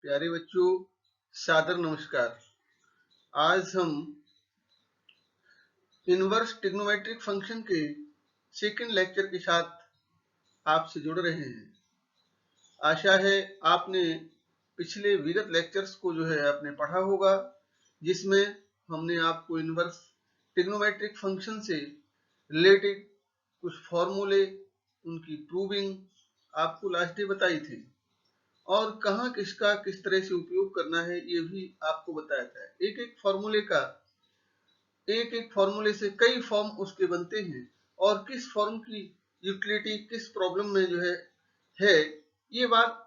प्यारे बच्चों, सादर नमस्कार। आज हम इनवर्स ट्रिग्नोमेट्रिक फंक्शन के सेकंड लेक्चर के साथ आपसे जुड़ रहे हैं। आशा है आपने पिछले विगत लेक्चर्स को आपने पढ़ा होगा, जिसमें हमने आपको इनवर्स ट्रिग्नोमेट्रिक फंक्शन से रिलेटेड कुछ फॉर्मूले, उनकी प्रूविंग आपको लास्ट डे बताई थी और कहाँ किसका किस तरह से उपयोग करना है ये भी आपको बताया था। एक एक फॉर्मूले से कई फॉर्म उसके बनते हैं और किस फॉर्म की यूटिलिटी किस प्रॉब्लम में है ये बात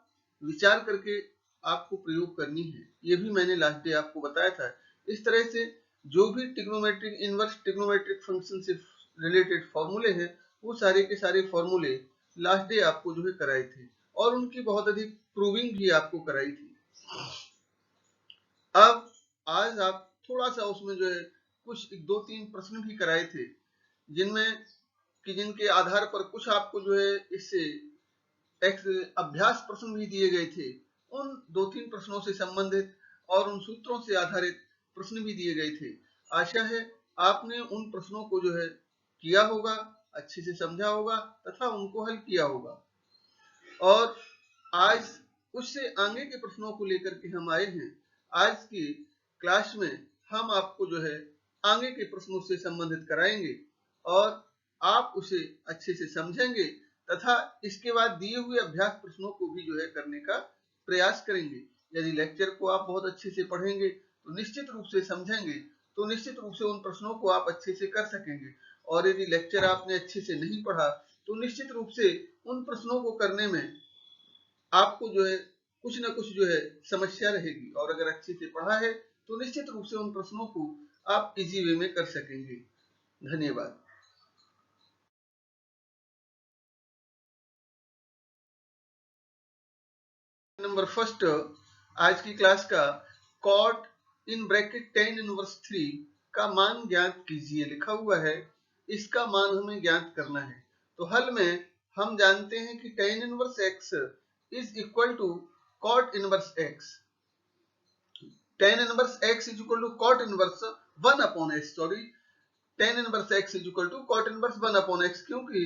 विचार करके आपको प्रयोग करनी है। ये भी मैंने लास्ट डे आपको बताया था। इस तरह से जो भी ट्रिग्नोमेट्रिक इनवर्स ट्रिग्नोमेट्रिक फंक्शन से रिलेटेड फॉर्मूले हैं वो सारे के सारे फॉर्मूले लास्ट डे आपको कराए थे और उनकी बहुत अधिक प्रूविंग भी आपको कराई थी। अब आज आप थोड़ा सा उसमें कुछ दो तीन प्रश्न भी कराए थे, जिनके आधार पर कुछ आपको इससे एक अभ्यास प्रश्न भी दिए गए थे। उन दो तीन प्रश्नों से संबंधित और उन सूत्रों से आधारित प्रश्न भी दिए गए थे। आशा है आपने उन प्रश्नों को किया होगा, अच्छे से समझा होगा तथा उनको हल किया होगा। और आज उससे आगे के प्रश्नों को लेकर के हम आए हैं। आज की क्लास में हम आपको आगे के प्रश्नों से संबंधित कराएंगे और आप उसे अच्छे से समझेंगे तथा इसके बाद दिए हुए अभ्यास प्रश्नों को भी करने का प्रयास करेंगे। यदि लेक्चर को आप बहुत अच्छे से पढ़ेंगे तो निश्चित रूप से समझेंगे तो निश्चित रूप से उन प्रश्नों को आप अच्छे से कर सकेंगे। और यदि लेक्चर आपने अच्छे से नहीं पढ़ा तो निश्चित रूप से उन प्रश्नों को करने में आपको कुछ न कुछ समस्या रहेगी। और अगर अच्छे से पढ़ा है तो निश्चित रूप से उन प्रश्नों को आप इजी वे में कर सकेंगे। धन्यवाद। नंबर फर्स्ट आज की क्लास का cot in bracket tan inverse 3 का मान ज्ञात कीजिए लिखा हुआ है। इसका मान हमें ज्ञात करना है। तो हल में हम जानते हैं कि tan inverse x is equal to cot inverse x। tan inverse x is equal to cot inverse 1 upon x। Sorry, tan inverse x is equal to cot inverse 1 upon x, क्योंकि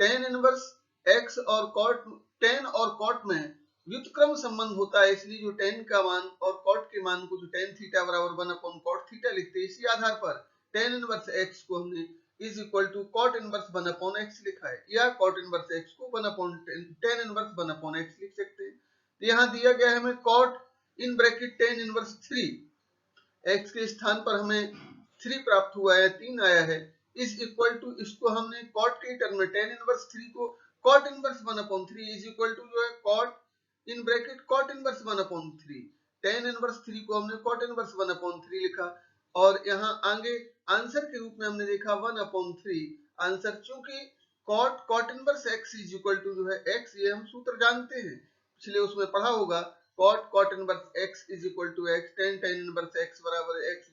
tan इनवर्स x और cot, tan और cot में व्युत्क्रम संबंध होता है, इसलिए जो tan का मान और कॉट के मान को tan थीटा बराबर 1 अपॉन कॉट थीटा लिखते हैं। इसी आधार पर tan इनवर्स x को हमने is equal to cot inverse 1 upon x लिखा है, या कॉट इनवर्स x को 1 upon tan inverse 1 upon x लिख सकते हैं। तो यहाँ दिया गया है हमें cot in bracket tan inverse 3, x के स्थान पर हमें 3 प्राप्त हुआ है, 3 आया है, इज इक्वल टू, इसको हमने कॉट के टर्म में tan इनवर्स 3 को cot inverse 1 upon 3 is equal to cot in bracket cot inverse 1 upon 3, tan inverse 3 को हमने कॉट इनवर्स 1 अपॉन 3 लिखा और यहाँ आगे आंसर के रूप में हमने देखा 1 अपॉन 3 आंसर। चूंकि cot inverse x is equal to x, ये हम सूत्र जानते हैं, पिछले उसमें पढ़ा होगा, cot inverse x is equal to x, tan inverse x बराबर x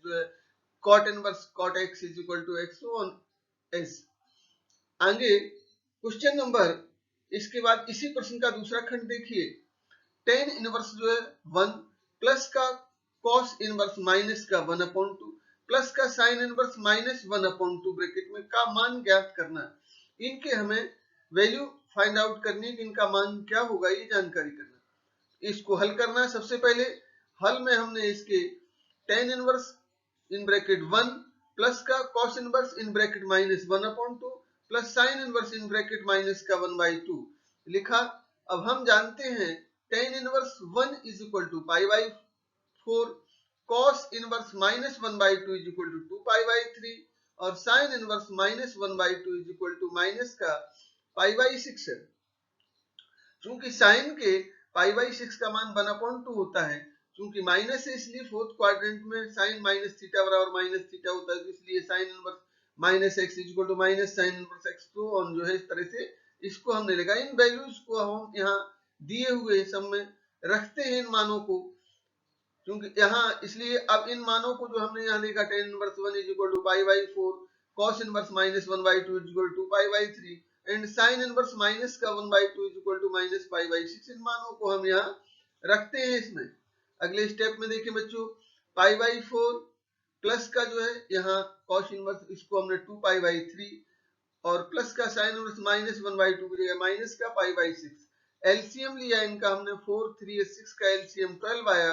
cot inverse cot x is equal to x on s। आगे क्वेश्चन नंबर, इसके बाद इसी प्रश्न का दूसरा खंड देखिए। tan इनवर्स 1 प्लस का cos इनवर्स माइनस का 1 अपॉन 2 प्लस का sin inverse minus 1 upon 2 bracket में का मान ज्ञात करना। इनके हमें वैल्यू फाइंड आउट करनी, कि इनका मान क्या होगा ये जानकारी करना। इसको हल करना है। सबसे पहले हल में हमने इसके tan inverse in bracket 1 plus का cos inverse in bracket minus 1 upon 2 plus sin inverse in bracket minus का 1/2 लिखा। अब हम जानते हैं tan inverse 1 is equal to pi by 4, cos inverse minus 1/2 is equal to 2 pi by 3 और sin inverse minus 1/2 is equal to minus का pi by 6 है। चूंकि sin के पाई बाई 6 का मान 1/2 होता है, चूंकि माइनस है इसलिए फोर्थ क्वाड्रेंट में sin माइनस थीटा बराबर माइनस थीटा होता है, इसलिए sin inverse minus x is equal to minus sin inverse x। तो ऑन इस तरह से इसको हमने लिखा। इन वैल्यूज को हम यहाँ दिए हुए सब में रखते हैं, इन मानों को, क्योंकि यहाँ इसलिए अब इन मानों को जो हमने यहाँ लिखा tan inverse 1 is equal to pi by 4, cos inverse minus 1/2 is equal to pi by 3 and sin inverse minus का 1/2 is equal to minus pi by 6, इन मानों को हम यहाँ रखते हैं इसमें। अगले स्टेप में देखिए बच्चों, पाई बाई 4 प्लस का जो है यहाँ कॉस इनवर्स, इसको हमने 2 पाई बाई 3 और प्लस का साइन इनवर्स माइनस 1 बाई 2 की जगह माइनस का पाई बाई 6। एलसीएम लिया इनका हमने 4, 3 6 का एलसीएम 12 आया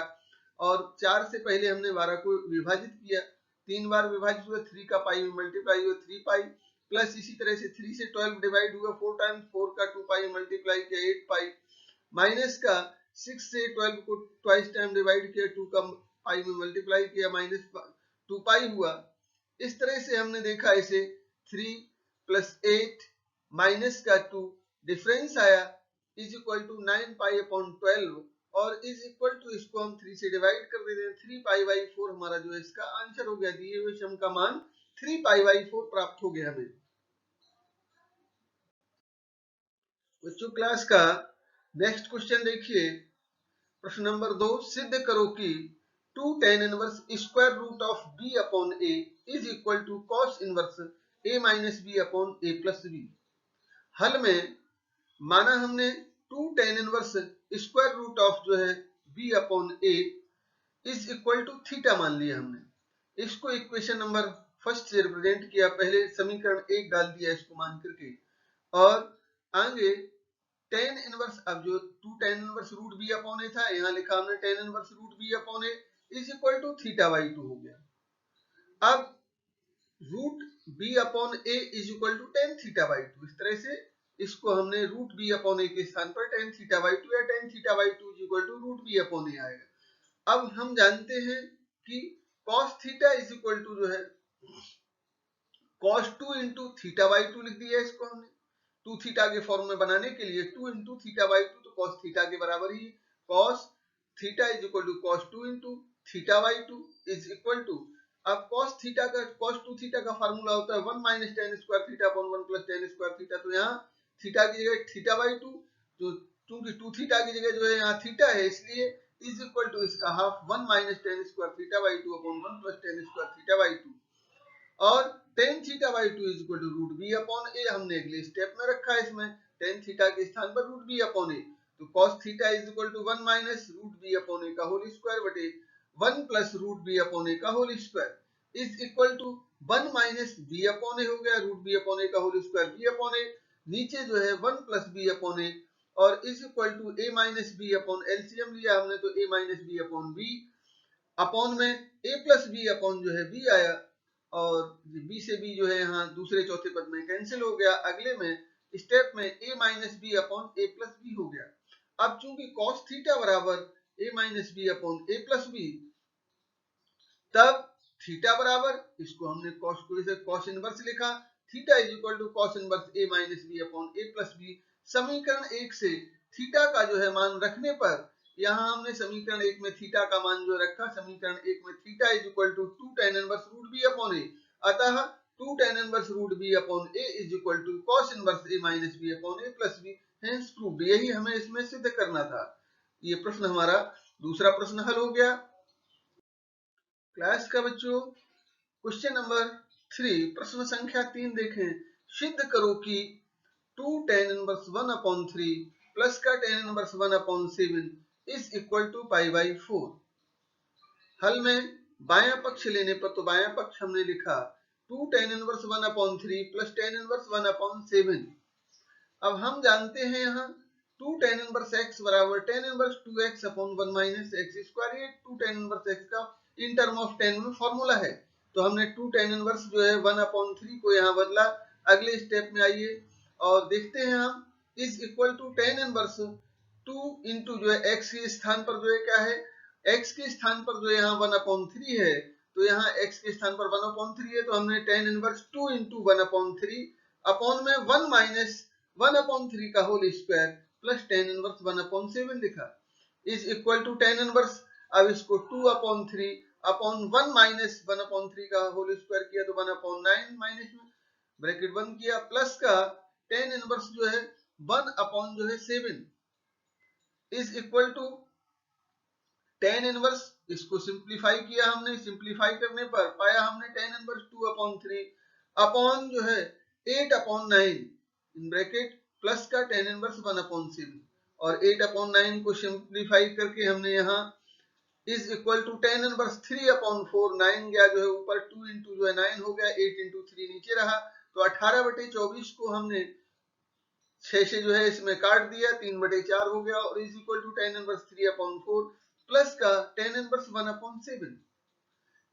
और 4 से पहले हमने 12 को विभाजित किया, 3 बार विभाजित हुआ, 3 का पाई में मल्टीप्लाई हुआ 3 पाई, प्लस इसी तरह से 3 से 12 डिवाइड हुआ 4 टाइम्स, 4 का 2 पाई मल्टीप्लाई किया 8 पाई, माइनस का 6 से 12 को ट्वाइस टाइम डिवाइड किया, 2 का पाई में मल्टीप्लाई किया माइनस 2 पाई हुआ। इस तरह से हमने देखा इसे 3 प्लस 8 माइनस का 2 डिफरेंस आया is equal to 9 pi upon 12 और इज इक्वल टू इसको हम 3 से डिवाइड कर देते हैं, 3 पाई बाई 4 हमारा जो है इसका आंसर हो गया, दिए हुए सम का मान 3 पाई बाई 4 प्राप्त हो गया हमें। बच्चों क्लास का नेक्स्ट क्वेश्चन देखिए, प्रश्न नंबर 2, सिद्ध करो कि 2 tan inverse square root of b upon a is equal to cos inverse a minus b upon a plus b। हल में माना हमने 2 tan inverse square root of जो है b upon a is equal to theta मान लिया हमने, इसको इक्वेशन नंबर फर्स्ट से रिप्रेजेंट किया, पहले समीकरण 1 डाल दिया इसको मान करके, और आगे tan इनवर्स, अब जो 2 tan inverse root b upon a था, यहाँ लिखा हमने tan inverse root b upon a is equal to theta by 2 हो गया। अब root b upon a is equal to tan theta by 2, इस तरह से इसको हमने रूट b अपॉन a के स्थान पर tan थीटा बाई 2 या tan theta by 2 is equal to root b upon a आएगा। अब हम जानते हैं कि cos theta is equal to जो है cos 2 इंटू थीटा बाई 2 लिख दिया इसको हमने, 2 थीटा के फॉर्म में बनाने के लिए 2 इंटू थीटा बाई 2 तो cos थीटा के बराबर ही, cos theta is equal to cos 2 into theta by 2 is equal to, अब cos थीटा का cos 2 थीटा का फार्मूला होता है 1 minus tan square theta upon 1 plus tan square theta, तो यहाँ थीटा की जगह थीटा बाई 2, जो क्योंकि 2 थीटा की जगह जो है यहाँ थीटा है इसलिए इज इक्वल टू इसका half 1 minus tan square theta by 2 upon 1 plus tan square theta by 2 और tan theta by 2 is equal to root b upon a हमने अगले स्टेप में रखा है, इसमें tan थीटा के स्थान पर रूट b अपॉन a, तो cos theta is equal to 1 minus root b upon a का होल स्क्वायर बटे 1 plus root b upon a का whole square is equal to 1 minus b upon a हो गया, root b upon a का whole square b upon a, नीचे जो है 1 plus b upon a और is equal to a minus b upon LCM लिया हमने तो a minus b upon b upon में a प्लस b अपॉन जो है b आया और b से b जो है यहाँ दूसरे चौथे पद में कैंसिल हो गया। अगले में स्टेप में a minus b upon a plus b हो गया। अब चूंकि cos थीटा बराबर a minus b upon a plus b, तब थीटा बराबर, इसको हमने cos को जैसे cos इनवर्स लिखा, theta is equal to cos inverse a minus b upon a plus b. समीकरण 1 से थीटा का जो है मान रखने पर, यहाँ हमने समीकरण 1 में थीटा का मान जो रखा, समीकरण 1 में theta is equal to 2 tan inverse root b upon a, अतः 2 tan inverse root b upon a is equal to cos inverse a minus b upon a plus b, hence proved. यही हमें इसमें सिद्ध करना था। ये प्रश्न हमारा दूसरा प्रश्न हल हो गया। क्लास का बच्चों क्वेश्चन नंबर 3, प्रश्न संख्या 3 देखें, सिद्ध करो कि 2 tan इनवर्स 1 अपॉन 3 प्लस का tan inverse 1 upon 7 is equal to pi by 4। हल में बायां पक्ष लेने पर, तो बायां पक्ष हमने लिखा 2 tan inverse 1 upon 3 plus tan inverse 1 upon 7। अब हम जानते हैं यहाँ 2 tan इनवर्स x बराबर tan inverse 2x upon 1 minus x square, ये 2 tan इनवर्स x का इन टर्म ऑफ tan में फॉर्मूला है, तो हमने 2 tan इनवर्स जो है 1 अपॉन 3 को यहाँ बदला। अगले स्टेप में आइए और देखते हैं हम, is equal to tan inverse 2 into जो है x के स्थान पर जो है क्या है, x के स्थान पर जो यहाँ 1 अपॉन 3 है, तो यहाँ x के स्थान पर 1 अपॉन 3 है, तो हमने tan inverse 2 into 1 upon 3 upon में 1 माइनस 1 अपॉन 3 का whole square plus tan inverse 1 upon 7 लिखा, is equal to tan inverse, अब इसको 2 अपॉन 3 अपॉन 1 माइनस 1 अपॉन 3 का होल स्क्वायर किया तो 1 अपॉन 9 माइनस में ब्रैकेट बंद किया, प्लस का tan इनवर्स जो है 1 अपॉन जो है 7 is equal to tan inverse, इसको सिंप्लीफाई किया हमने, सिंप्लीफाई करने पर पाया हमने tan इनवर्स 2 अपॉन 3 अपॉन जो है 8 अपॉन 9 इन ब्रैकेट प्लस का tan इनवर्स 1 अपॉन 7 और 8 अपॉन 9 को सिंप्लीफाई करके हमने यहाँ is equal to tan inverse 3 upon 4, 9 गया जो है ऊपर, 2 इंटू जो है 9 हो गया, 8 इंटू 3 नीचे रहा, तो 18/24 को हमने 6 से जो है इसमें काट दिया, 3/4 हो गया, और is equal to tan inverse 3 upon 4 plus का टेन इनवर्स 1 अपॉन 7।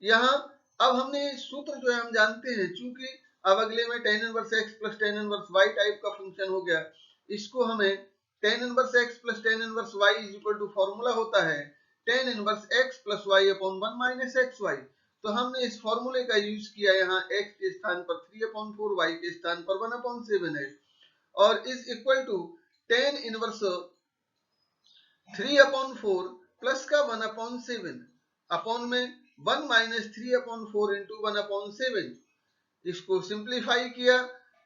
यहाँ अब हमने सूत्र जो है हम जानते हैं, चूंकि अब अगले में tan inverse x plus tan inverse y type का फंक्शन हो गया, इसको हमें tan inverse x plus tan inverse y is equal to formula होता है tan inverse x plus y upon 1 minus x y. तो हमने इस फॉर्मूले का यूज किया, यहाँ x के स्थान पर 3 अपॉन 4, y के स्थान पर 1 अपॉन 7 है, और is equal to tan inverse 3 upon 4 plus का 1 अपॉन 7 अपॉन में 1 माइनस 3 अपॉन 4 इंटू 1 अपॉन 7। इसको सिंप्लीफाई किया,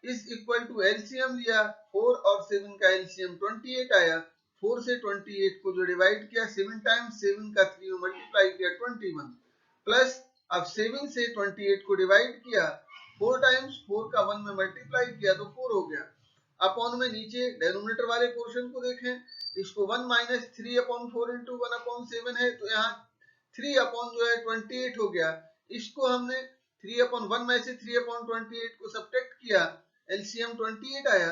इज इक्वल टू एलसीएम लिया, 4 और 7 का एलसीएम 28 आया, 4 से 28 को जो डिवाइड किया, 7 टाइम्स 7 का 3 में मल्टीप्लाई किया 21, प्लस अब 7 से 28 को डिवाइड किया, 4 टाइम्स 4 का 1 में मल्टीप्लाई किया तो 4 हो गया, अपॉन में नीचे डेनोमिनेटर वाले पोर्शन को देखें, इसको 1 माइनस 3 अपॉन 4 इंटू 1 अपॉन 7 है, तो यहाँ 3 अपॉन जो है 28 हो गया, इसको हमने 3 अपॉन 1 में से 3 अपॉन 28 को सब्ट्रैक्ट किया, एलसीएम 28 आया,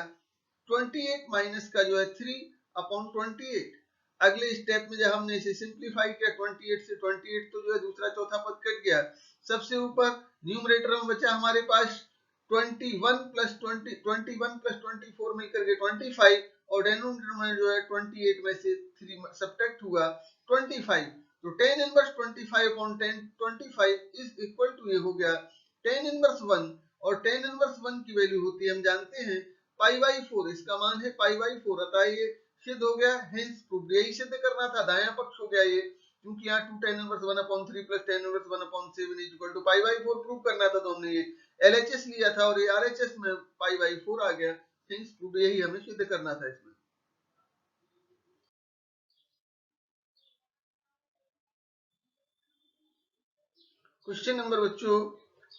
28 माइनस का जो है 3 अपॉन 28। अगले स्टेप में जब हमने इसे सिंप्लीफाई किया, 28 से 28 तो जो है दूसरा चौथा पद कट गया, सबसे ऊपर न्यूमरेटर में बचा हमारे पास 21 प्लस 24 मिलकर के 25, और डेनोमिनेटर में जो है 28 में से 3 सब्ट्रैक्ट हुआ 25, तो tan inverse 25 upon 25 is equal to, ये हो गया टेन इनवर्स 1, और टेन इनवर्स 1 की वैल्यू होती है हम जानते हैं पाई बाई 4, इसका मान है पाई बाई 4, अतः ये सिद्ध हो गया, हेंस प्रूव्ड। यही सिद्ध करना था, दायां पक्ष हो गया ये, क्योंकि यहाँ 2 tan inverse 1 upon 3 plus tan inverse 1 upon 7 is equal to pi by 4 prove करना था, तो हमने ये एलएचएस लिया था और ये आरएचएस में पाई बाई 4 आ गया, हेंस प्रूव्ड, यही हमें सिद्ध करना था इसमें। क्वेश्चन नंबर बच्चों,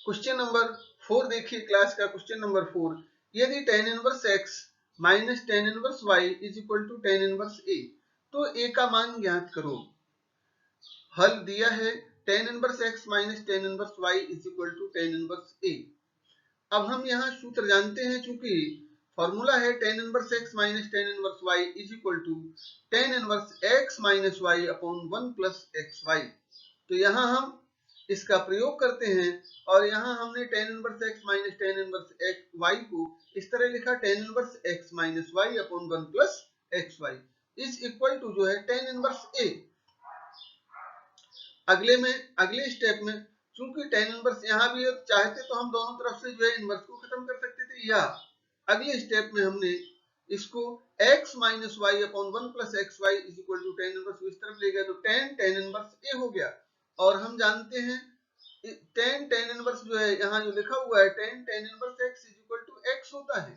क्वेश्चन नंबर 4 देखिए, क्लास का क्वेश्चन नंबर 4, यदि tan inverse x minus tan inverse y is equal to tan inverse a, तो ए का मान ज्ञात करो। हल दिया है tan inverse x minus tan inverse y is equal to tan inverse a. अब हम यहाँ सूत्र जानते हैं, चूंकि फॉर्मूला है tan inverse x minus tan inverse y is equal to tan inverse x minus y upon 1 plus x y. तो यहाँ हम इसका प्रयोग करते हैं, और यहाँ हमने tan inverse x minus tan inverse x y को इस तरह लिखा, tan inverse x minus y upon 1 plus x y is equal to जो है टेन इनवर्स ए। अगले स्टेप में चूंकि टेन इनवर्स यहाँ भी चाहते तो हम दोनों तरफ से जो है इनवर्स को खत्म कर सकते थे, या अगले स्टेप में हमने इसको x minus y upon 1 plus x y is equal to tan inverse इस तरफ ले गया, तो टेन इनवर्स ए हो गया। और हम जानते हैं टेन इनवर्स जो है यहाँ जो लिखा हुआ है tan inverse x is equal to x होता है,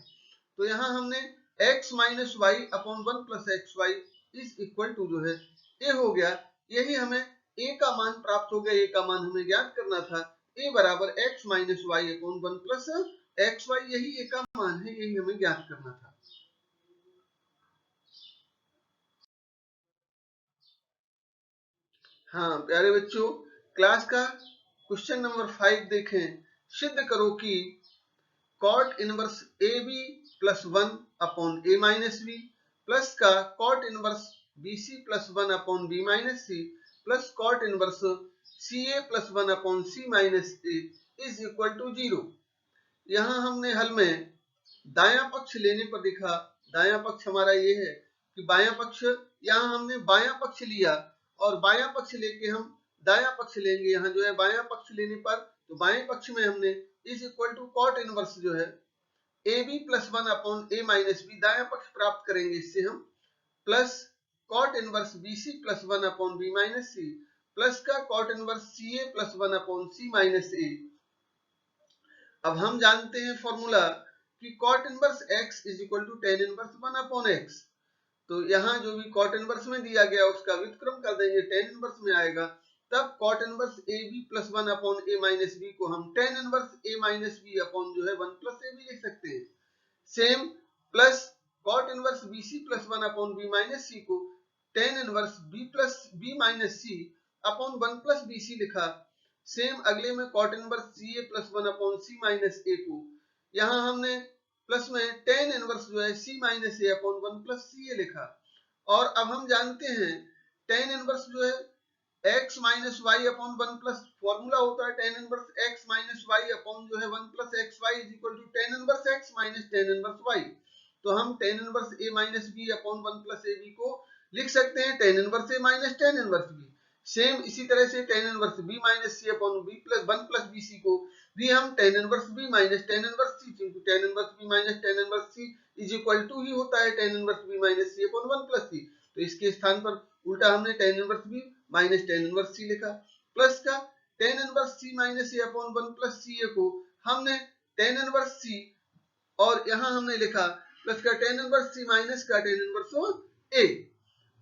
तो यहाँ हमने x minus y upon 1 plus x y is equal to जो है ए हो गया। यही हमें a का मान प्राप्त हो गया, a का मान हमें ज्ञात करना था, a बराबर x minus y upon 1 plus x y, यही a का मान है, यही हमें ज्ञात करना था। हाँ प्यारे बच्चों, क्लास का क्वेश्चन नंबर 5 देखें, सिद्ध करो कि cot inverse a b plus 1 upon a minus b plus का cot inverse b c plus 1 upon b minus c plus cot inverse c a plus 1 upon c minus a is equal to 0। यहाँ हमने हल में दायां पक्ष लेने पर लिखा, दायां पक्ष हमारा ये है कि बायां पक्ष, यहाँ हमने बायां पक्ष लिया और बायां पक्ष लेके हम दायां पक्ष लेंगे, यहाँ जो है बायां पक्ष लेने पर तो बाएं पक्ष में हमने is equal to cot inverse जो है a b plus 1 upon a minus b दायां पक्ष प्राप्त करेंगे, इससे हम plus cot inverse b c plus 1 upon b minus c plus का cot inverse c a plus 1 upon c minus a. अब हम जानते हैं फॉर्मूला कि cot inverse x is equal to tan inverse 1 upon x, तो यहाँ जो भी कॉट इनवर्स में दिया गया उसका व्युत्क्रम कर देंगे, टेन इनवर्स में आएगा, तब cot inverse a b plus 1 upon a minus b को हम tan inverse a minus b upon जो है 1 प्लस ए बी लिख सकते हैं। Same plus cot inverse b c plus 1 upon b minus c को tan inverse b plus b minus c upon 1 plus b c लिखा। Same अगले में cot inverse c a plus 1 upon c minus ए को यहाँ हमने plus में tan inverse जो है सी माइनस ए अपॉन 1 प्लस सी ए लिखा। और अब हम जानते हैं टेन इनवर्स जो है x minus y upon 1 plus formula होता है tan inverse x minus y upon जो है 1 plus x y is equal to tan inverse x minus tan inverse y। तो हम tan inverse a minus b upon 1 plus a b को लिख सकते हैं tan inverse a minus tan inverse b। Same इसी तरह से tan inverse b minus c upon b plus 1 plus b c को भी हम tan inverse b minus tan inverse c, क्योंकि tan inverse b minus tan inverse c is equal to ही होता है tan inverse b minus c upon 1 plus c। तो इसके स्थान पर उल्टा हमने tan inverse b minus tan inverse c लिखा। प्लस का tan inverse c minus a upon 1 plus c a को हमने टेन इनवर्स c और यहाँ हमने लिखा प्लस का टेन इनवर्स c माइनस का टेन इनवर्स a।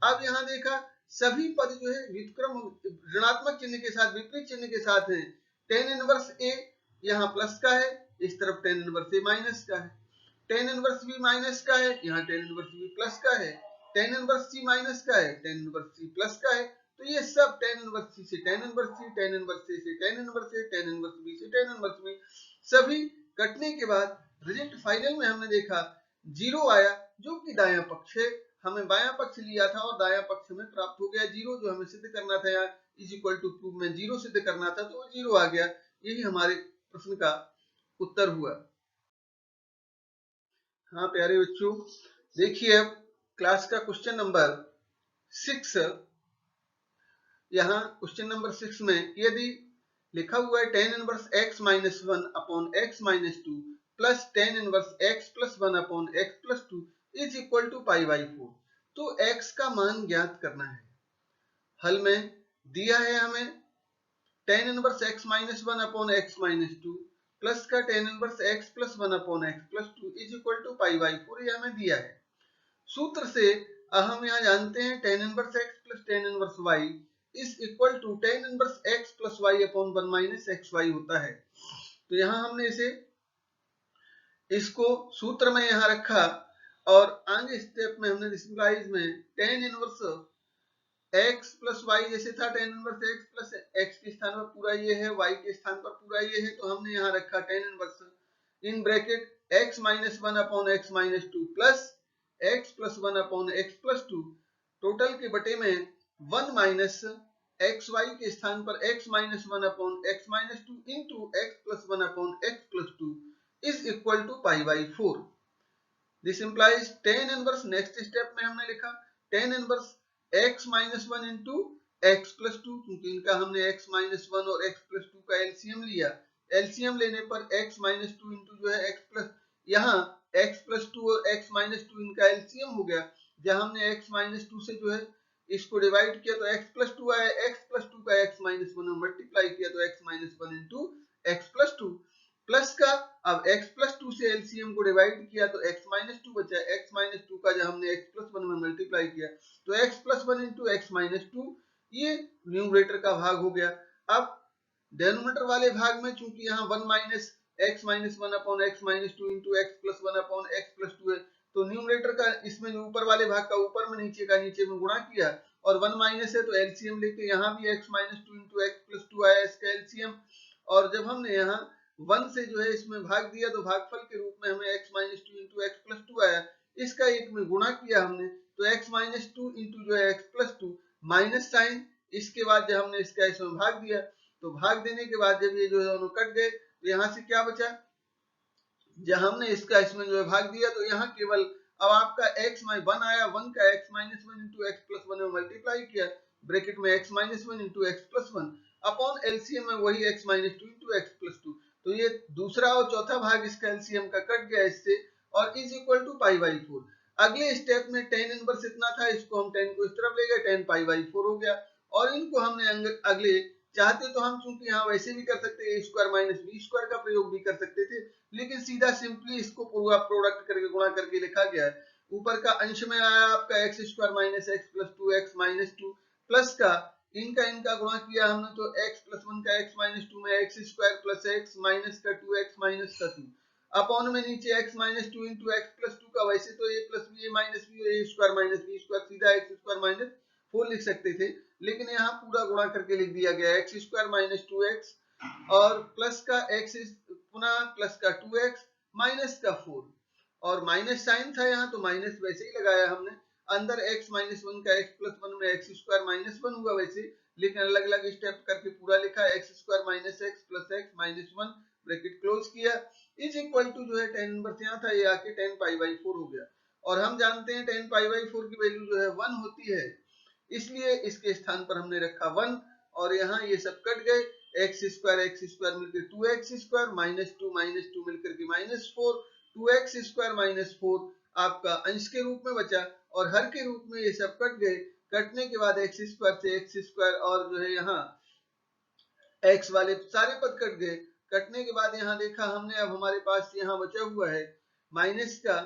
अब यहाँ देखा सभी पद जो है व्युत्क्रम ऋणात्मक चिन्ह के साथ विपरीत चिन्ह के साथ हैं। टेन इनवर्स a यहाँ प्लस का है, इस तरफ टेन इनवर्स a माइनस का है। टेन इनवर्स b माइनस का है, यहाँ टेन इनवर्स b प्लस का है। टेन इनवर्स c माइनस का है, टेन इनवर्स c प्लस का है। तो ये सब टेन इनवर्स c से tan inverse c, ten inverse a से tan inverse a, ten inverse b से टेन इनवर्स b सभी कटने के बाद रिजल्ट फाइनल में हमने देखा जीरो आया, जो कि दायां पक्ष है। हमें बायां पक्ष लिया था और दायां पक्ष में प्राप्त हो गया जीरो। जो हमें सिद्ध करना था यहाँ इज इक्वल टू प्रूफ में जीरो सिद्ध करना था, तो वो जीरो आ गया। यही हमारे प्रश्न का उत्तर हुआ। हाँ प्यारे बच्चों, देखिए अब क्लास का क्वेश्चन नंबर 6। यहाँ क्वेश्चन नंबर 6 में यदि लिखा हुआ है tan inverse x minus 1 upon x minus 2 plus tan inverse x plus 1 upon x plus 2 is equal to pi by 4, तो x का मान ज्ञात करना है। हल में दिया है हमें tan inverse x minus 1 upon x minus 2 plus का tan inverse x plus 1 upon x plus 2 is equal to pi by 4, ये हमें दिया है। सूत्र से हम यहाँ जानते हैं tan inverse x plus tan inverse y is equal to tan inverse x plus y upon 1 minus x y होता है। तो यहाँ हमने इसको सूत्र में यहाँ रखा और आगे स्टेप में हमने सिंपलाइज में tan inverse x plus y जैसे था ten inverse x plus x के स्थान पर पूरा ये है, y के स्थान पर पूरा ये है, तो हमने यहाँ रखा tan inverse in bracket x minus 1 upon x minus 2 plus x plus 1 upon x plus 2 total के बटे में 1 माइनस एक्स वाई के स्थान पर x minus 1 upon x minus 2 into x plus 1 upon x plus 2 is equal to pi by 4। This implies tan inverse, next step में हमने लिखा tan inverse x minus 1 into x plus 2, क्योंकि इनका हमने x minus 1 और x plus 2 का LCM लिया। LCM लेने पर x माइनस 2 इंटू जो है x प्लस, यहाँ x प्लस 2 और x माइनस 2 इनका एलसीएम हो गया। जहां हमने x माइनस 2 से जो है इसको डिवाइड किया तो x प्लस 2 आया, x प्लस 2 का x माइनस 1 में मल्टीप्लाई किया तो x minus 1 into x plus 2 plus का अब x प्लस 2 से एलसीएम को डिवाइड किया तो x माइनस 2 बचा। x माइनस 2 का जब हमने x प्लस 1 में मल्टीप्लाई किया तो x plus 1 into x minus 2, ये न्यूमरेटर का भाग हो गया। अब डेनोमिनेटर वाले भाग में चूंकि यहाँ 1 minus x minus 1 upon x minus 2 into x plus 1 upon x plus 2 है, तो न्यूमरेटर का इसमें जो ऊपर वाले भाग का ऊपर में नीचे का नीचे में गुणा किया और 1 माइनस है तो एलसीएम लेके यहाँ भी x minus 2 into x plus 2 आया इसका एलसीएम। और जब हमने यहाँ 1 से जो है इसमें भाग दिया तो भागफल के रूप में हमें x minus 2 into x plus 2 आया, इसका एक में गुणा किया हमने तो x माइनस 2 इंटू जो है x प्लस 2 माइनस साइन, इसके बाद जब हमने इसका इसमें भाग दिया तो भाग देने के बाद जब ये जो है दोनों कट गए तो यहाँ से क्या बचा, जब हमने इसका इसमें जो है भाग दिया तो यहाँ केवल अब आपका x माइनस 1 आया, 1 का x minus 1 into x plus 1 में मल्टीप्लाई किया ब्रैकेट में x minus 1 into x plus 1 upon LCM में वही x minus 2 into x plus 2, तो ये दूसरा और चौथा भाग इसका एलसीएम का कट गया इससे और is equal to pi by 4। अगले स्टेप में टेन इनवर्स इतना था, इसको हम 10 को इस तरफ ले गए, 10 पाई बाई 4 हो गया। और इनको हमने अगले चाहते तो हम चूंकि यहाँ वैसे भी कर सकते हैं a square minus b square का प्रयोग भी कर सकते थे, लेकिन सीधा सिंपली इसको पूरा प्रोडक्ट करके गुणा करके लिखा गया है। ऊपर का अंश में आया आपका x square minus x plus 2 x minus 2 plus का इनका गुणा किया हमने तो x प्लस 1 का x माइनस 2 में x square plus x minus का 2 एक्स माइनस का 2 अपॉन में नीचे x minus 2 into x plus 2 का वैसे तो a plus b a minus b a square minus b square सीधा एक्स स्क्वायर माइनस 4 लिख सकते थे, लेकिन यहाँ पूरा गुणा करके लिख दिया गया एक्स स्क्वायर माइनस 2x और प्लस का x पुनः प्लस का 2x माइनस का 4 और माइनस साइन था यहाँ तो माइनस वैसे ही लगाया हमने, अंदर x माइनस 1 का x प्लस 1 में एक्स स्क्वायर माइनस 1 हुआ वैसे, लेकिन अलग अलग स्टेप करके पूरा लिखा x square minus x plus x minus 1 bracket close किया इज इक्वल टू जो है tan इनवर्स यहाँ था ये आके tan पाई बाई 4 हो गया और हम जानते हैं tan पाई बाई 4 की वैल्यू जो है 1 होती है, इसलिए इसके स्थान पर हमने रखा 1 और यहाँ ये सब कट गए, एक्स स्क्वायर मिलकर 2x स्क्वायर माइनस 2 मिलकर के माइनस 4, 2x स्क्वायर माइनस 4 आपका अंश के रूप में बचा और हर के रूप में ये सब कट गए, कटने के बाद एक्स स्क्वायर से एक्स स्क्वायर और जो है यहाँ x वाले सारे पद कट गए, कटने के बाद यहाँ देखा हमने अब हमारे पास यहाँ बचा हुआ है माइनस का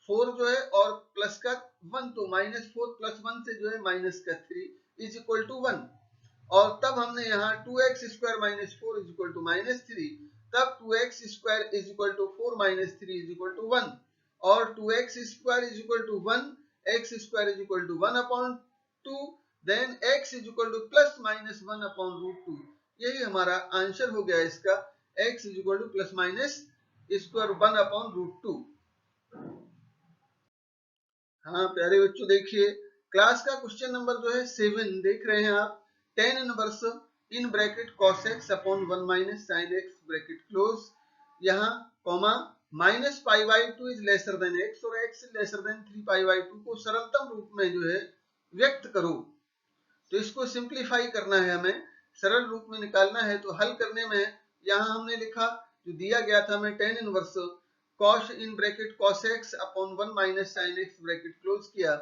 4 जो है और प्लस का 1, तो माइनस 4 प्लस 1 से जो है माइनस का 3 इज इक्वल टू 1 और तब हमने यहाँ 2x square minus 4 is equal to minus 3, तब 2x square is equal to 4 minus 3 is equal to 1 और 2x square is equal to 1, x square is equal to 1 upon 2, then x is equal to plus minus 1 upon root 2, यही हमारा answer हो गया इसका, x is equal to plus minus square 1 upon root 2। हाँ प्यारे बच्चों देखिए क्लास का क्वेश्चन नंबर जो है 7 देख रहे हैं आप, tan inverse in bracket cos x upon 1 minus sin x bracket close, यहाँ comma minus pi by 2 is lesser than x और x lesser than 3 pi by 2 को सरलतम रूप में जो है व्यक्त करो, तो इसको सिंप्लीफाई करना है, हमें सरल रूप में निकालना है, तो हल करने में यहाँ हमने लिखा जो दिया गया था हमें tan इनवर्स cos इन bracket cos x upon 1 minus sin x bracket close किया,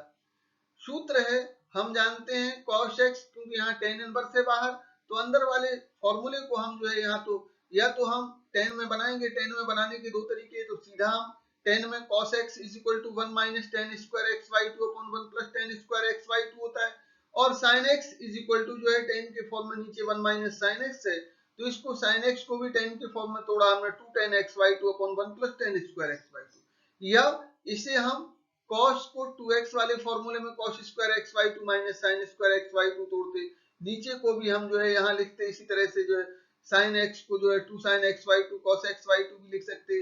सूत्र है हम जानते हैं cos x क्योंकि यहाँ tan इनवर्स है बाहर, तो अंदर वाले फॉर्मूले को हम जो है यहाँ तो या तो हम tan में बनाएंगे, tan में बनाने के दो तरीके, तो सीधा हम tan में cos x is equal to 1 minus tan square x by 2 upon 1 plus tan square x by 2 होता है और sin x is equal to जो है tan के फॉर्म में नीचे 1 माइनस sin x है, तो इसको sin x को भी tan के फॉर्म में तोड़ा हमने 2 tan x by 2 upon 1 plus tan square x by 2, या इसे हम cos को 2x वाले फॉर्मूले में cos square x by 2 minus sin square x by 2 तोड़ते, नीचे को भी हम जो है यहाँ लिखते इसी तरह से जो है sin x को जो है 2 sin x by 2 cos x by 2 भी लिख सकते,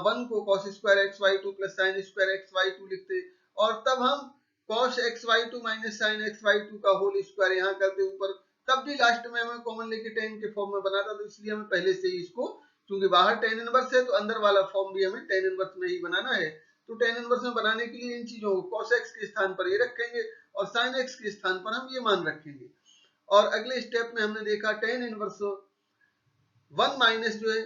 1 को cos square x by 2 plus sin square x by 2 लिखते और तब हम cos x by 2 minus sin x by 2 का होल स्क्वायर यहाँ करते ऊपर, तब भी लास्ट में हमें कॉमन लेके tan के फॉर्म में बनाता, तो इसलिए हमें पहले से ही इसको क्योंकि बाहर tan इनवर्स है तो अंदर वाला फॉर्म भी हमें tan इनवर्स में ही बनाना है, तो tan इनवर्स में बनाने के लिए इन चीजों को cos x के स्थान पर ये रखेंगे और sin x के स्थान पर हम ये मान रखेंगे और अगले स्टेप में हमने देखा tan इनवर्स 1 माइनस जो है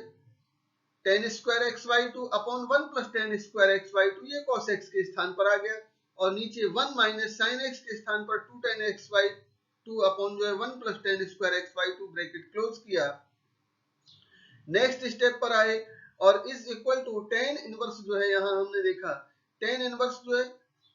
tan square x by 2 upon 1 plus tan square x by 2 ये cos x के स्थान पर आ गया और नीचे 1 माइनस sin x के स्थान पर 2 tan x बाई 2 अपॉन जो है 1 plus tan square x by 2 bracket close किया, नेक्स्ट स्टेप पर आए और is equal to tan inverse जो है यहाँ हमने देखा tan इनवर्स जो है,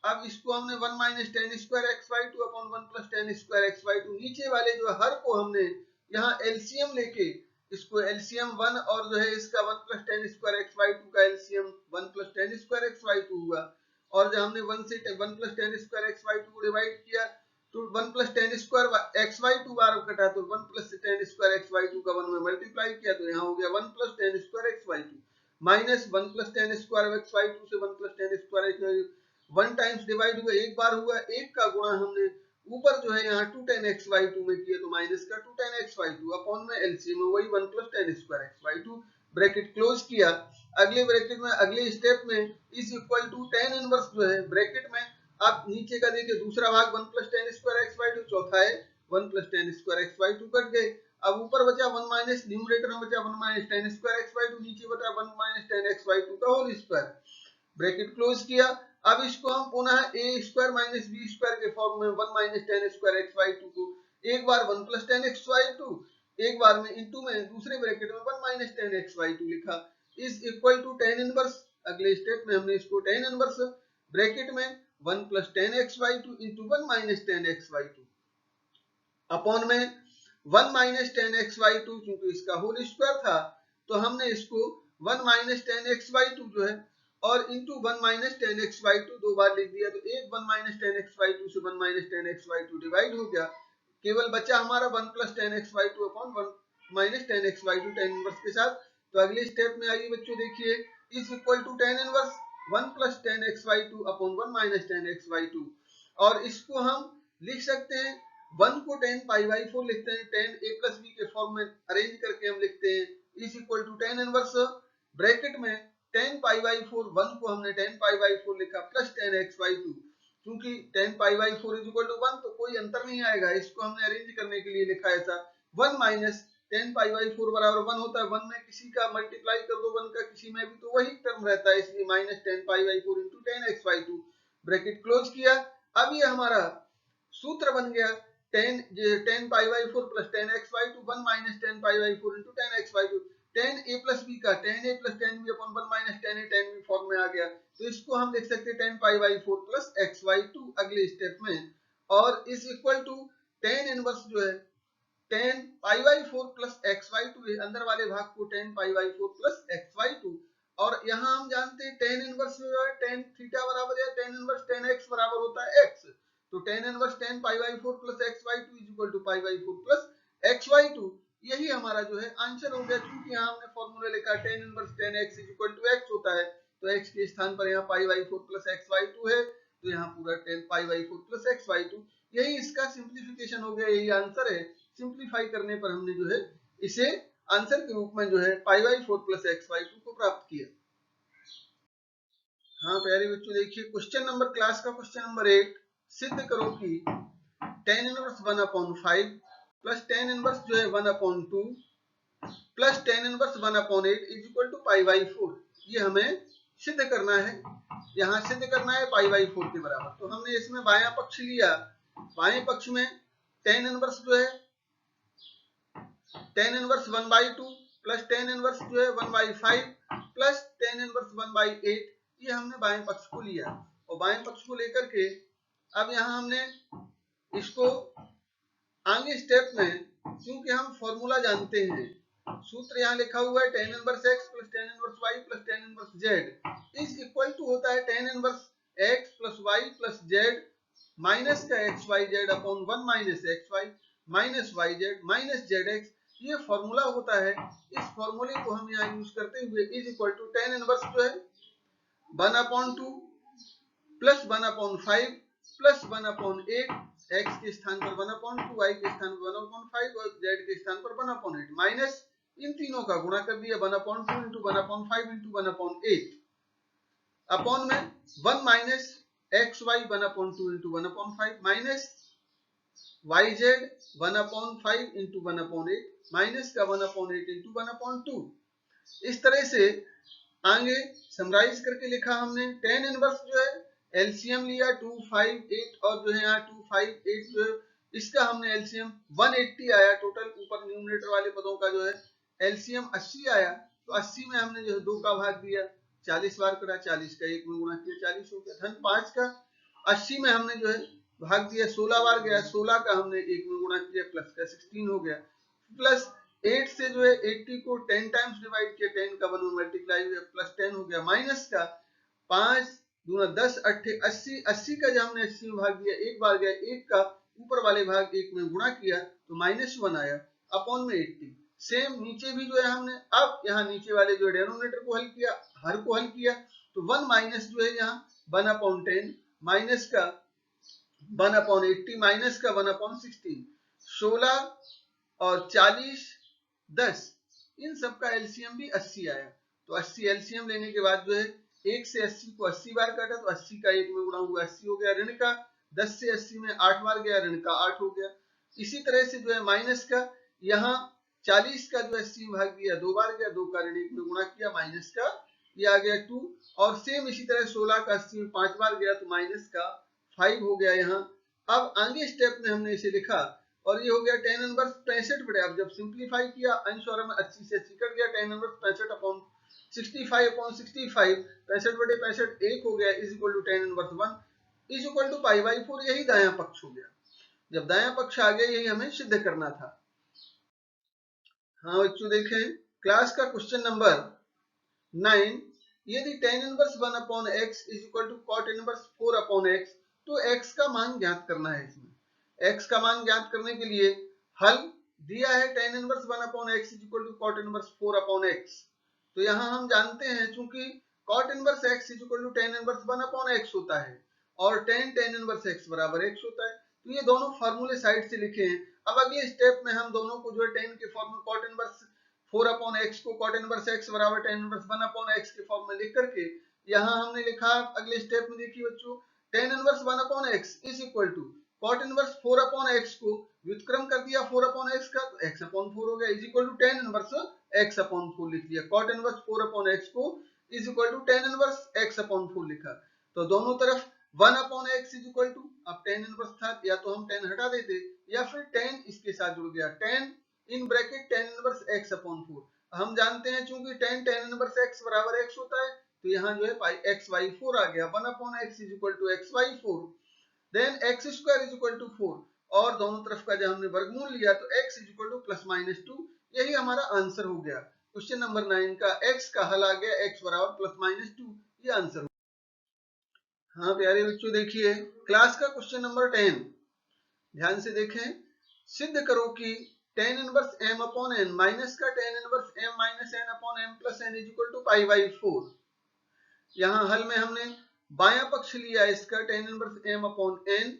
अब इसको हमने 1 minus tan square x by 2 upon 1 plus tan square x by 2, नीचे वाले जो हर को हमने यहाँ एलसीएम लेके इसको एलसीएम 1 और जो है इसका 1 plus tan square x by 2 का LCM 1 plus tan square x by 2 हुआ और जब हमने 1 से 1 plus tan square x by 2 को डिवाइड किया तो 1 plus tan square x by 2 बार कटा तो 1 plus tan square x by 2 का 1 में मल्टीप्लाई किया तो यहाँ हो गया 1 plus tan square x by 2 minus 1 plus tan square x by 2 से 1 plus tan square x by 2 1 times divide हुआ, एक बार हुआ, एक का गुणा हमने ऊपर जो है यहाँ 2 tan x बाई 2 में किया तो माइनस का 2 tan x बाई 2 अपॉन में एलसीएम में वही 1 plus tan square x by 2 bracket close किया, अगले ब्रैकेट में अगले स्टेप में is equal to tan inverse जो है ब्रैकेट में अब नीचे का देखिए दूसरा भाग 1 plus tan square x by 2, चौथा है 1 plus tan square x by 2 cut गए, अब ऊपर बचा 1 माइनस न्यूमरेटर में बचा 1 minus tan square x by 2, नीचे बचा 1 माइनस tan x बाई 2 का होल स्क्वायर ब्रैकेट क्लोज किया, अब इसको हम पुनः a square minus b square के फॉर्म में 1 minus tan square x by 2 को एक बार 1 प्लस tan x बाई 2 एक बार में इनटू में दूसरे ब्रैकेट में 1 माइनस tan x बाई 2 लिखा is equal to tan inverse, अगले स्टेप में हमने इसको tan इनवर्स ब्रैकेट में 1 plus tan x by 2 into 1 minus tan x by 2 upon में 1 माइनस tan x बाई 2 क्योंकि इसका होल स्क्वायर था तो हमने इसको 1 माइनस tan x बाई 2 जो है और into 1 minus tan x by two 2 बार लिख दिया, तो एक 1 minus tan x by two से 1 minus tan x by two divide हो गया, केवल बचा हमारा 1 plus tan x by two upon 1 minus tan x by two tan inverse के साथ। तो अगले स्टेप में आइए बच्चों, देखिए is equal to tan inverse 1 plus tan x by two upon 1 minus tan x by to, और इसको हम लिख सकते हैं 1 को 10 पाई बाई 4 लिखते हैं, 10 a प्लस b के फॉर्म में अरेंज करके हम लिखते हैं is equal to 10 inverse bracket में 10 पाई बाई 4, 1 को हमने 10 पाई बाई 4 लिखा प्लस 10 एक्स बाई टू, क्योंकि 10 pi by 4 is equal to 1 तो कोई अंतर नहीं आएगा, इसको हमने अरेंज करने के लिए लिखा ऐसा 1 माइनस 10 पाई बाई 4 बराबर 1 होता है, 1 में किसी का मल्टीप्लाई कर दो 1 का किसी में भी तो वही टर्म रहता है, इसलिए minus 10 pi by 4 into 10 x by to, bracket close किया। अब ये हमारा सूत्र बन गया 10 pi by 4 plus 10 x by to 1 minus 10 pi by 4 into 10 x by to, 10 a plus b का 10 a plus 10 b upon 1 minus 10 a 10 b form में आ गया, तो इसको हम लिख सकते हैं 10 pi by 4 plus x by to अगले स्टेप में, और इज इक्वल टू 10 इनवर्स जो है 10 pi by 4 plus x by to, अंदर वाले भाग को 10 pi by 4 plus x by to, और यहाँ हम जानते हैं 10 इनवर्स जो है 10 थीटा बराबर है 10 इनवर्स 10 एक्स बराबर होता है एक्स, तो 10 inverse 10 pi by 4 plus x by two is equal to pi by 4 plus x by two, यही हमारा जो है आंसर हो गया। क्योंकि यहाँ हमने फॉर्मूला लिखा 10 inverse 10 x is equal to x होता है, तो एक्स के स्थान पर यहाँ pi by 4 plus x by two है, तो यहाँ पूरा 10 pi by 4 plus x by two, यही इसका सिंप्लीफिकेशन हो गया, यही आंसर है। सिंप्लीफाई करने पर हमने जो है इसे आंसर के रूप में जो है pi by 4 plus x by two को प्राप्त किया। हाँ प्यारे बच्चों, देखिए क्वेश्चन नंबर क्लास का क्वेश्चन नंबर 8, सिद्ध करो कि tan inverse 1 upon 5 plus tan inverse जो है 1 upon 2 plus tan inverse 1 upon 8 is equal to pi by 4, ये हमें सिद्ध करना है। यहाँ सिद्ध करना है पाई बाई 4 के बराबर, तो हमने इसमें बायां पक्ष लिया, बाएं पक्ष में tan इनवर्स जो है tan inverse 1 by 2 plus tan inverse जो है 1 by 5 plus tan inverse 1 by 8, ये हमने बाएं पक्ष को लिया, और बाएं पक्ष को लेकर के अब यहाँ हमने इसको आगे स्टेप में, क्योंकि हम फॉर्मूला जानते हैं, सूत्र यहाँ लिखा हुआ है tan inverse x plus tan inverse y plus tan inverse z is equal to होता है tan inverse x plus y plus z minus का x y z upon 1 minus x y minus y z minus z x, ये formula होता है। इस फॉर्मूले को हम यहाँ यूज करते हुए is equal to tan inverse जो है 1 upon 2 plus 1 upon 5 plus 1 upon 8, x के स्थान पर 1 अपॉन 2, वाई के स्थान पर 1 अपॉन 5 और जेड के स्थान पर 1 अपॉन 8, माइनस इन तीनों का गुणा कर दिया 1 upon 2 into 1 upon 5 into 1 upon 8 upon में 1 minus x y 1 upon 2 into 1 upon 5 minus y z 1 upon 5 into 1 upon 8 minus का 1 अपॉन 8 इंटू 1 अपॉन 2। इस तरह से आगे समराइज करके लिखा हमने। tan इनवर्स जो है एलसीएम लिया 2 5 8 और जो है यहाँ 2 5 8 जो है इसका हमने एलसीएम 180 आया, टोटल ऊपर न्यूमरेटर वाले पदों का जो है एलसीएम 80 आया, तो 80 में हमने जो है 2 का भाग दिया, 40 बार करा, 40 का 1 में गुणा किया 40 हो गया, धन 5 का 80 में हमने जो है भाग दिया, 16 बार गया, 16 का हमने 1 में गुणा किया, प्लस का 16 हो गया, प्लस 8 से जो है 80 को 10 टाइम्स डिवाइड किया, 10 का 1 में मल्टीप्लाई हुआ, प्लस 10 हो गया, माइनस का 5 दूना 10 8 80, 80 का जब हमने 80 में भाग दिया, एक बार गया, 1 का ऊपर वाले भाग 1 में गुणा किया तो -1 आया, अपॉन में 80। सेम नीचे भी जो है हमने अब यहाँ नीचे वाले जो डिनोमिनेटर को हल किया, हर को हल किया, तो 1 माइनस जो है यहाँ 1 अपॉन 10 माइनस का 1 अपॉन 80 माइनस का 1 अपॉन 16, 16 और 40 10, इन सब का एलसीएम भी 80 आया, तो 80 एलसीएम लेने के बाद जो है 1 से 80 को 80 बार काटा तो 80 का 1 में गुणा हुआ 80 हो गया, ऋण का 10 से 80 में 8 बार गया, ऋण का 8 हो गया। इसी तरह से जो है माइनस का यहाँ 40 का जो 80 में भाग दिया 2 बार गया, 2 का ऋण 1 में गुणा किया, माइनस का ये आ गया 2, और सेम इसी तरह 16 का 80 में 5 बार गया तो माइनस का 5 हो गया यहाँ। अब आगे स्टेप में हमने इसे लिखा और ये हो गया tan इनवर्स 65 बटे, अब जब सिंप्लीफाई किया अंश और में 80 से 80 कट गया, tan इनवर्स 65 अपॉन 65 अपॉन 65, 65 बटे 65 1 हो गया, is equal to tan inverse 1 is equal to pi by 4, यही दायां पक्ष हो गया। जब दायां पक्ष आ गया यही हमें सिद्ध करना था। हाँ बच्चों देखें क्लास का क्वेश्चन नंबर 9, यदि tan inverse 1 upon x is equal to cot inverse 4 upon x, तो x का मान ज्ञात करना है। इसमें x का मान ज्ञात करने के लिए हल दिया है tan inverse 1 upon x is equal to cot inverse 4 upon x। तो यहाँ हम जानते हैं चूंकि cot inverse x is equal to tan inverse 1 upon x होता है और tan इनवर्स x बराबर x होता है, तो ये दोनों फार्मूले साइड से लिखे हैं। अब अगले स्टेप में हम दोनों को जो है tan के फॉर्म में cot इनवर्स 4 अपॉन x को cot इनवर्स x बराबर tan इनवर्स 1 अपॉन x के फॉर्म में लिख करके यहाँ हमने लिखा, अगले स्टेप में देखिए बच्चों, tan inverse 1 upon x is equal to cot inverse 4 upon x को व्युत्क्रम कर दिया 4 अपॉन x का, तो x अपॉन 4 हो गया, is equal to tan inverse x upon 4 लिख दिया। cot इनवर्स 4 अपॉन x को is equal to tan inverse x upon 4 लिखा। तो दोनों तरफ 1 upon x is equal to, अब tan इनवर्स था या तो हम tan हटा देते या फिर tan इसके साथ जुड़ गया, tan in bracket tan inverse x upon 4। हम जानते हैं चूंकि tan इनवर्स x बराबर x होता है, तो यहाँ जो है x बाई 4 आ गया, 1 upon x is equal to x by 4, then x square is equal to 4, और दोनों तरफ का जब हमने वर्गमूल लिया तो x is equal to plus minus 2, यही हमारा आंसर हो गया। क्वेश्चन नंबर 9 का x का हल आ गया, x बराबर प्लस माइनस 2, ये आंसर हो। हाँ प्यारे बच्चों, देखिए क्लास का क्वेश्चन नंबर 10, ध्यान से देखें। सिद्ध करो कि tan inverse m upon n minus का tan inverse m minus n upon m plus n is equal to pi by 4। यहाँ हल में हमने बायां पक्ष लिया इसका tan inverse m upon n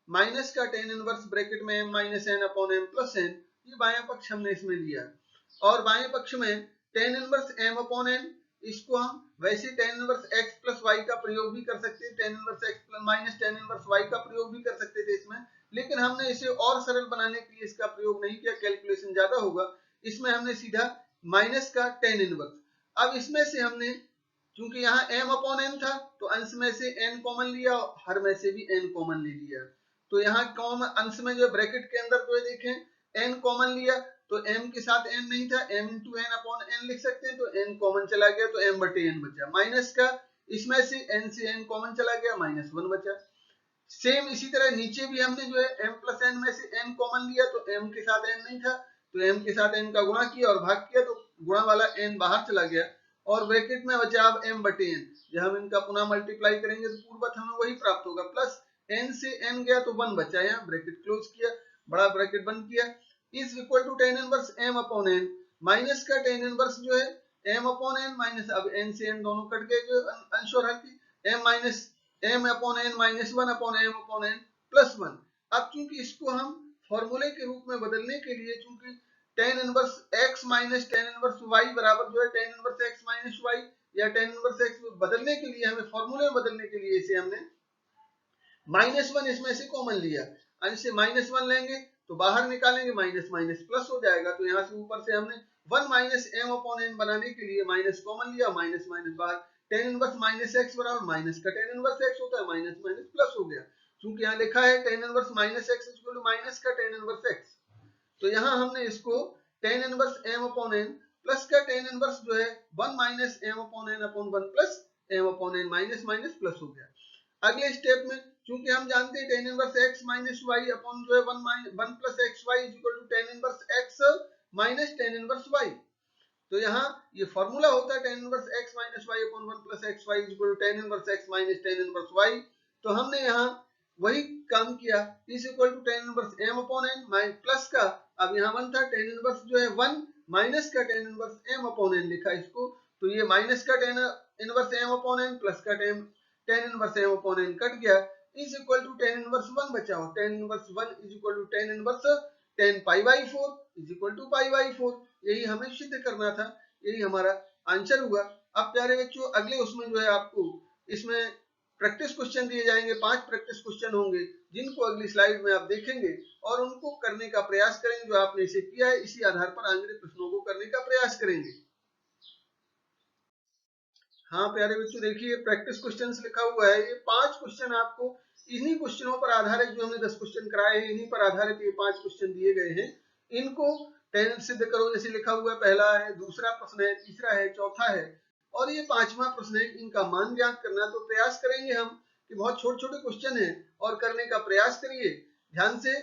minus का tan इनवर्स ब्रैकेट में m minus n upon m plus n, ये बायां पक्ष हमने इसमें लिया, और बाएं पक्ष में tan inverse m upon n, इसको हम वैसे tan inverse x plus y का प्रयोग भी कर सकते थे, tan inverse x plus minus tan inverse y का प्रयोग भी कर सकते थे इसमें, लेकिन हमने इसे और सरल बनाने के लिए इसका प्रयोग नहीं किया, कैलकुलेशन ज्यादा होगा, इसमें हमने सीधा माइनस का tan इनवर्स। अब इसमें से हमने, क्योंकि यहाँ m अपॉन n था, तो अंश में से n कॉमन लिया, हर में से भी n कॉमन ले लिया, तो यहाँ कॉमन अंश में जो ब्रैकेट के अंदर जो देखें n कॉमन लिया, तो m के साथ n नहीं था, m into n upon n लिख सकते हैं, तो n कॉमन चला गया तो m बटे n बचा, माइनस का इसमें से n कॉमन चला गया, माइनस 1 बचा। सेम इसी तरह नीचे भी हमने जो है m प्लस n में से n कॉमन लिया, तो m के साथ n नहीं था, तो m के साथ n का गुणा किया और भाग किया, तो गुणा वाला n बाहर चला गया, और ब्रैकेट में बचा अब m बटे n। जब हम इनका पुनः मल्टीप्लाई करेंगे तो पूर्वत हमें वही प्राप्त होगा, प्लस n से n गया तो 1 बचा, यहाँ ब्रैकेट क्लोज किया, बड़ा ब्रैकेट बंद किया, is equal to tan inverse m upon n minus का tan इनवर्स जो है m अपॉन n माइनस, अब n से n दोनों कट गए जो अंश और हर की, m minus m upon n minus 1 upon m upon n plus 1। अब चूंकि इसको हम फॉर्मूले के रूप में बदलने के लिए, चूंकि tan inverse x minus tan inverse y बराबर जो है tan inverse x minus y, या tan इनवर्स x बदलने के लिए, हमें फॉर्मूले में बदलने के लिए इसे हमने माइनस 1 इसमें से कॉमन लिया, अंश से माइनस 1 लेंगे तो बाहर निकालेंगे, माइनस माइनस प्लस हो जाएगा, तो यहाँ से ऊपर से हमने 1 माइनस m अपॉन n बनाने के लिए माइनस कॉमन लिया, माइनस माइनस बाहर, tan इनवर्स माइनस x बराबर माइनस का tan इनवर्स x होता है, माइनस माइनस प्लस हो गया, क्योंकि यहाँ लिखा है tan inverse minus x equal to minus का tan इनवर्स x, तो यहाँ हमने इसको tan inverse m upon n plus का tan इनवर्स जो है 1 minus m upon n upon 1 plus m upon n, minus minus plus हो गया। अगले स्टेप में चूंकि हम जानते हैं tan inverse x minus y upon जो है 1 plus xy is equal to tan inverse x minus tan inverse y, तो यहाँ ये फॉर्मूला होता है tan inverse x minus y upon 1 plus xy is equal to tan inverse x minus tan inverse y, तो हमने यहाँ वही काम किया, is equal to tan inverse m upon n minus plus का, अब यहाँ 1 था, tan इनवर्स जो है 1 माइनस का tan inverse m upon n लिखा इसको, तो ये माइनस का tan inverse m upon n plus का tan inverse m upon n cut गया, is equal to tan inverse 1 बचा हो, tan inverse 1 is equal to tan inverse tan pi by 4 is equal to pi by 4, यही हमें सिद्ध करना था, यही हमारा आंसर हुआ। अब प्यारे बच्चों अगले उसमें जो है आपको इसमें प्रैक्टिस क्वेश्चन दिए जाएंगे, 5 प्रैक्टिस क्वेश्चन होंगे, जिनको अगली स्लाइड में आप देखेंगे और उनको करने का प्रयास करेंगे, जो आपने इसे किया है इसी आधार पर आगे प्रश्नों को करने का प्रयास करेंगे। हाँ प्यारे बच्चों देखिए प्रैक्टिस क्वेश्चंस लिखा हुआ है, ये 5 क्वेश्चन आपको इन्हीं क्वेश्चनों पर आधारित, जो हमने 10 क्वेश्चन कराए हैं इन्हीं पर आधारित ये 5 क्वेश्चन दिए गए हैं, इनको tan सिद्ध करो जैसे लिखा हुआ है, पहला है, दूसरा प्रश्न है, तीसरा है, चौथा है, और ये 5वां प्रश्न है, इनका मान ज्ञात करना। तो प्रयास करेंगे हम कि बहुत छोटे छोटे क्वेश्चन है और करने का प्रयास करिए ध्यान से,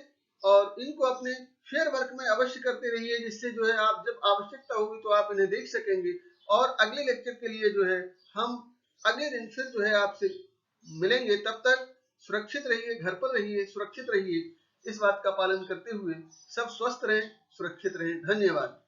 और इनको अपने फेयर वर्क में अवश्य करते रहिए, जिससे जो है आप जब आवश्यकता होगी तो आप इन्हें देख सकेंगे और अगले लेक्चर के लिए जो है हम अगले दिन फिर जो है आपसे मिलेंगे। तब तक सुरक्षित रहिए, घर पर रहिए, सुरक्षित रहिए। इस बात का पालन करते हुए सब स्वस्थ रहें, सुरक्षित रहें। धन्यवाद।